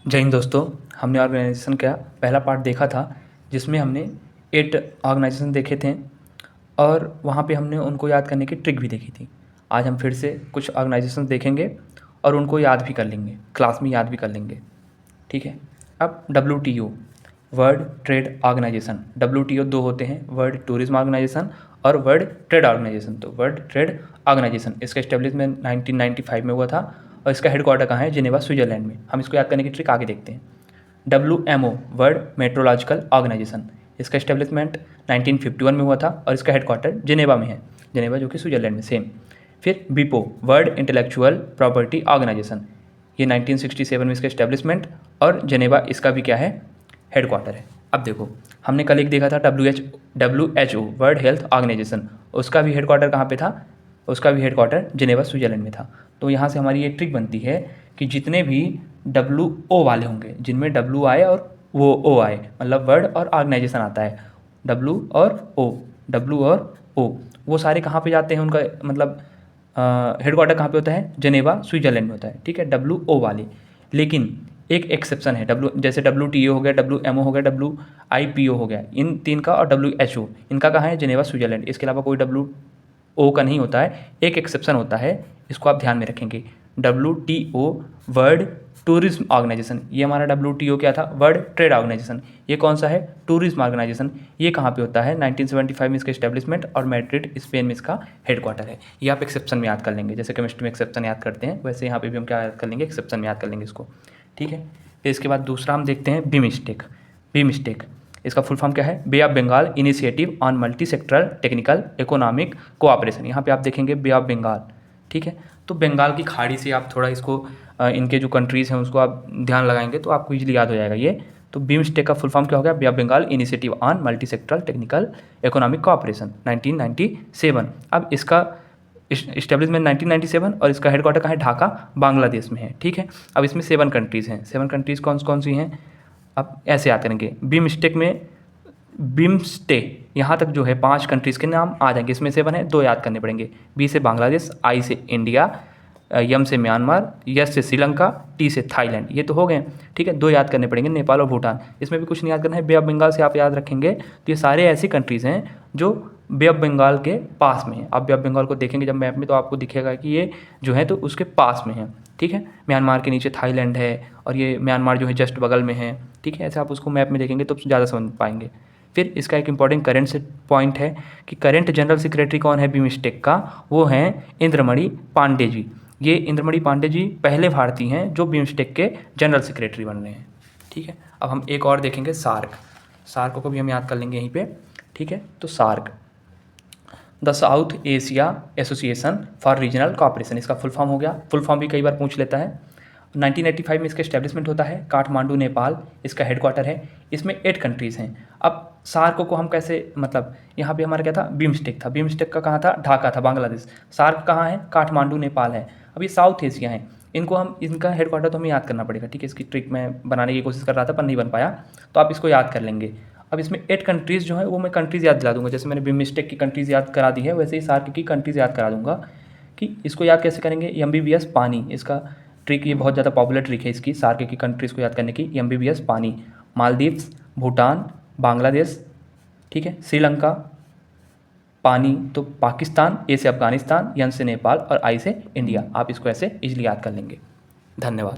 जय हिंद दोस्तों। हमने ऑर्गेनाइजेशन का पहला पार्ट देखा था जिसमें हमने 8 ऑर्गेनाइजेशन देखे थे और वहाँ पे हमने उनको याद करने की ट्रिक भी देखी थी। आज हम फिर से कुछ ऑर्गेनाइजेशन देखेंगे और उनको याद भी कर लेंगे, क्लास में याद भी कर लेंगे। ठीक है। अब WTO world trade organisation, WTO दो होते हैं, वर्ल्ड टूरिज्म ऑर्गेनाइजेशन और वर्ल्ड ट्रेड ऑर्गेनाइजेशन। तो वर्ल्ड ट्रेड ऑर्गेनाइजेशन इसका एस्टेब्लिशमेंट 1995 में हुआ था और इसका हेडक्वार्टर कहाँ है? जिनेवा, स्विट्जरलैंड में। हम इसको याद करने की ट्रिक आगे देखते हैं। WMO वर्ल्ड मेट्रोलॉजिकल ऑर्गेनाइजेशन, इसका एस्टेब्लिशमेंट 1951 में हुआ था और इसका हेडक्वार्टर जिनेवा में है, जिनेवा जो कि स्विट्जरलैंड में सेम। फिर WIPO world intellectual property organisation, ये 1967 में इसका एस्टेब्लिशमेंट और जिनेवा इसका भी क्या है? हेडक्वार्टर है। अब देखो, हमने कल एक देखा था WHO वर्ल्ड हेल्थ ऑर्गेनाइजेशन, उसका भी हेडक्वार्टर कहाँ पे था? उसका भी हेडक्वार्टर जिनेवा, स्विट्जरलैंड में था। तो यहाँ से हमारी ये ट्रिक बनती है कि जितने भी WO वाले होंगे, जिनमें W आए और वो O आए, मतलब वर्ड और ऑर्गेनाइजेशन आता है, W और O, वो सारे कहाँ पे जाते हैं? उनका मतलब हेडक्वार्टर कहाँ पे होता है? जिनेवा, स्विट्जरलैंड में होता है। ठीक है, WO वाले। लेकिन एक एक्सेप्शन है, जैसे WTO हो गया, WMO हो गया, WIPO हो गया, इन तीन का, और WHO, इनका कहाँ है? Geneva, Switzerland. इसके अलावा कोई WO का नहीं होता है। एक एक्सेप्शन होता है, इसको आप ध्यान में रखेंगे। WTO वर्ल्ड टूरिज्म ऑर्गेनाइजेशन, ये हमारा WTO क्या था? World trade organisation. ये कौन सा है? Tourism organisation. ये कहाँ पे होता है? 1975 में इसका एस्टेब्लिशमेंट और मैड्रिड, स्पेन में इसका हेडक्वार्टर है। ये आप एक्सेप्शन में याद कर लेंगे, जैसे केमिस्ट्री में एक्सेप्शन याद करते हैं, वैसे यहाँ पे भी हम क्या याद कर लेंगे? एक्सेप्शन में याद कर लेंगे इसको। ठीक है। फिर इसके बाद दूसरा हम देखते हैं BIMSTEC। इसका फुल फॉर्म क्या है? Bay of Bengal initiative on multi sectoral technical economic cooperation. यहाँ पे आप देखेंगे बे ऑफ बंगाल। ठीक है, तो बंगाल की खाड़ी से आप थोड़ा इसको इनके जो कंट्रीज़ हैं उसको आप ध्यान लगाएंगे तो आपको इजीली याद हो जाएगा ये। तो BIMSTEC का फुल फॉर्म क्या हो गया? Bay of Bengal initiative on multi sectoral technical economic cooperation, 1997। अब इसका इस्टेब्लिशमेंट 1997 और इसका हेडक्वार्टर कहाँ है? ढाका, बांग्लादेश में है। ठीक है। अब इसमें 7 कंट्रीज़ हैं। 7 कंट्रीज़ कौन कौन सी हैं? अब ऐसे याद करेंगे। बिम्स्टेक यहाँ तक जो है 5 कंट्रीज़ के नाम आ जाएंगे। इसमें 7 है, 2 याद करने पड़ेंगे। B से बांग्लादेश, I से इंडिया, M से म्यांमार, S से श्रीलंका, T से थाईलैंड। ये तो हो गए। ठीक है, 2 याद करने पड़ेंगे, नेपाल और भूटान। इसमें भी कुछ नहीं याद करना है। बे ऑफ बंगाल से आप याद रखेंगे तो ये सारे ऐसी कंट्रीज़ हैं जो बे ऑफ बंगाल के पास में है। आप बे ऑफ बंगाल को देखेंगे जब मैप में तो आपको दिखेगा कि ये जो है तो उसके पास में है। ठीक है, म्यांमार के नीचे थाईलैंड है और ये म्यांमार जो है जस्ट बगल में है। ठीक है, ऐसे आप उसको मैप में देखेंगे तो ज़्यादा समझ पाएंगे। फिर इसका एक इंपॉर्टेंट करंट से पॉइंट है कि करंट जनरल सेक्रेटरी कौन है BIMSTEC का? वो हैं इंद्रमणि पांडे जी। ये इंद्रमणि पांडे जी पहले भारतीय हैं जो BIMSTEC के जनरल सेक्रेटरी बन रहे हैं। ठीक है, अब हम एक और देखेंगे, सार्क को भी हम याद कर लेंगे यहीं पे। ठीक है, तो SAARC the South Asia association for regional cooperation, इसका फुल फॉर्म हो गया। फुल फॉर्म भी कई बार पूछ लेता है। 1985 में इसका एस्टेब्लिशमेंट होता है, काठमांडू, नेपाल इसका हेडक्वार्टर है। इसमें 8 कंट्रीज़ हैं। अब सार्क को हम कैसे, मतलब यहाँ पे हमारा क्या था? BIMSTEC था। BIMSTEC का कहाँ था? ढाका था, बांग्लादेश। सार्क कहाँ है? काठमांडू, नेपाल है। अब ये साउथ एशिया है, इनको हम, इनका हेडक्वार्टर तो हमें याद करना पड़ेगा। ठीक है, इसकी ट्रिक मैं बनाने की कोशिश कर रहा था पर नहीं बन पाया, तो आप इसको याद कर लेंगे। अब इसमें 8 कंट्रीज़ जो है वो मैं कंट्रीज़ याद दिला दूंगा। जैसे मैंने BIMSTEC की कंट्रीज़ याद करा दी है, वैसे ही सार्क की कंट्रीज़ याद करा दूंगा। कि इसको याद कैसे करेंगे? MBBS पानी, इसका ट्रिक, ये बहुत ज़्यादा पॉपुलर ट्रिक है इसकी, सार्क की कंट्रीज़ को याद करने की। MBBS पानी, मालदीव्स, भूटान, बांग्लादेश, ठीक है, श्रीलंका, पानी तो पाकिस्तान, A से अफगानिस्तान, N से नेपाल और I से इंडिया। आप इसको ऐसे इजीली याद कर लेंगे। धन्यवाद।